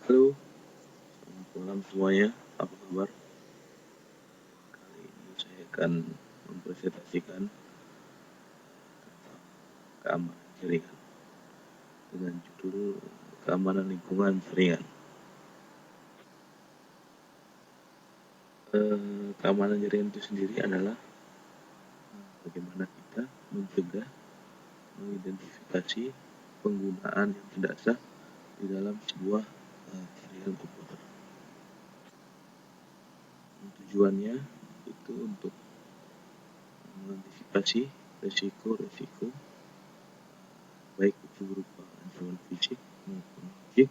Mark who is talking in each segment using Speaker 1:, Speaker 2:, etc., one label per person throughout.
Speaker 1: Halo, selamat malam semuanya. Apa kabar? Kali ini saya akan mempresentasikan tentang keamanan jaringan dengan judul keamanan lingkungan jaringan. Keamanan jaringan itu sendiri adalah bagaimana kita mencegah, mengidentifikasi penggunaan yang tidak sah di dalam sebuah jaringan komputer. Tujuannya itu untuk mengantisipasi resiko-resiko baik itu berupa ancaman fisik maupun logik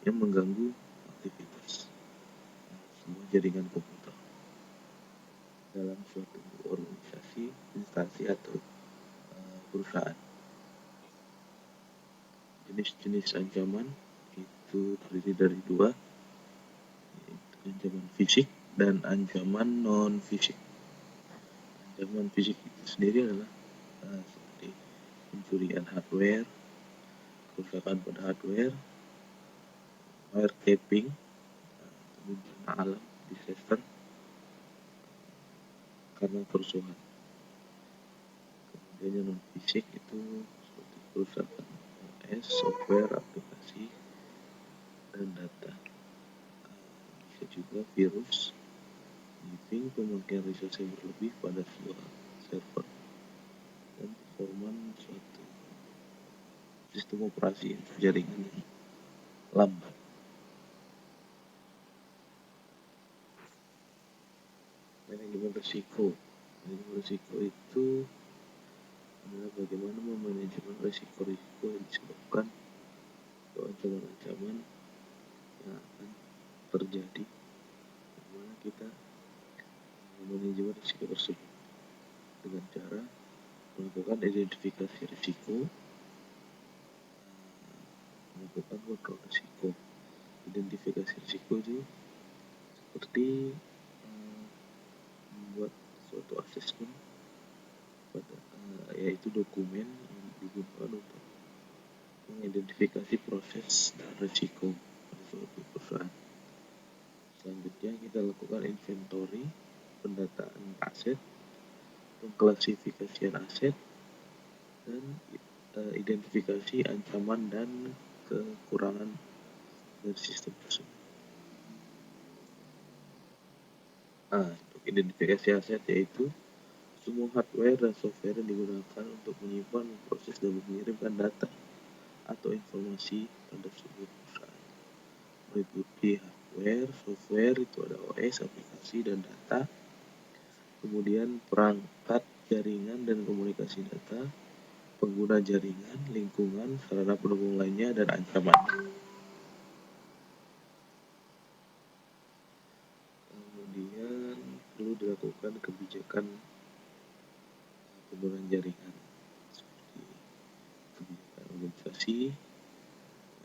Speaker 1: yang mengganggu aktivitas sebuah jaringan komputer dalam suatu organisasi, instansi atau perusahaan. Jenis-jenis ancaman itu terdiri dari dua, yaitu ancaman fisik dan ancaman non fisik. Ancaman fisik itu sendiri adalah seperti pencurian hardware, kerusakan pada hardware, wiretapping, bencana alam, disaster karena kerusuhan. Kemudian yang non fisik itu seperti kerusakan OS, software, aplikasi, dan data. Bisa juga virus, leaving pemakaian resource yang berlebih pada sebuah server, dan performa suatu sistem operasi jaringan yang lambat. Manajemen risiko. Manajemen risiko itu adalah bagaimana memanajemen risiko-risiko yang disebabkan atau ancaman-ancaman yang akan terjadi. Bagaimana kita memanajemen risiko tersebut dengan cara melakukan identifikasi risiko, melakukan kontrol risiko. Identifikasi risiko itu seperti membuat suatu asesmen pada yaitu dokumen yang digunakan untuk mengidentifikasi proses dan risiko pada suatu perusahaan. Selanjutnya kita lakukan inventory, pendataan aset, pengklasifikasian aset, dan identifikasi ancaman dan kekurangan dari sistem tersebut. Untuk identifikasi aset yaitu semua hardware dan software yang digunakan untuk menyimpan, memproses, dan mengirimkan data atau informasi pada sebuah perusahaan. Meliputi hardware, software itu ada OS, aplikasi, dan data. Kemudian perangkat jaringan dan komunikasi data, pengguna jaringan, lingkungan, sarana pendukung lainnya, dan ancaman. Kemudian perlu dilakukan kebijakan penggunaan jaringan seperti kebijakan organisasi,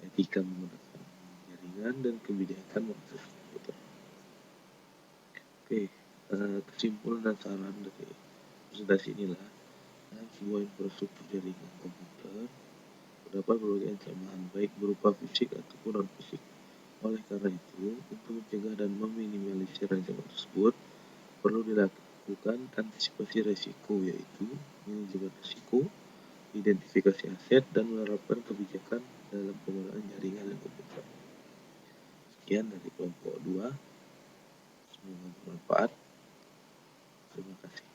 Speaker 1: etika menggunakan jaringan, dan kebijakan mengakses komputer. Oke, kesimpulan dan saran dari presentasi inilah sebuah infrastruktur jaringan komputer terdapat berbagai ancaman baik berupa fisik ataupun non fisik. Oleh karena itu, untuk mencegah dan meminimalisir ancaman tersebut, perlu dilakukan antisipasi risiko, yaitu manajemen risiko, identifikasi aset, dan menerapkan kebijakan dalam penggunaan jaringan dan komputer. Sekian dari kelompok 2. Semoga bermanfaat. Terima kasih.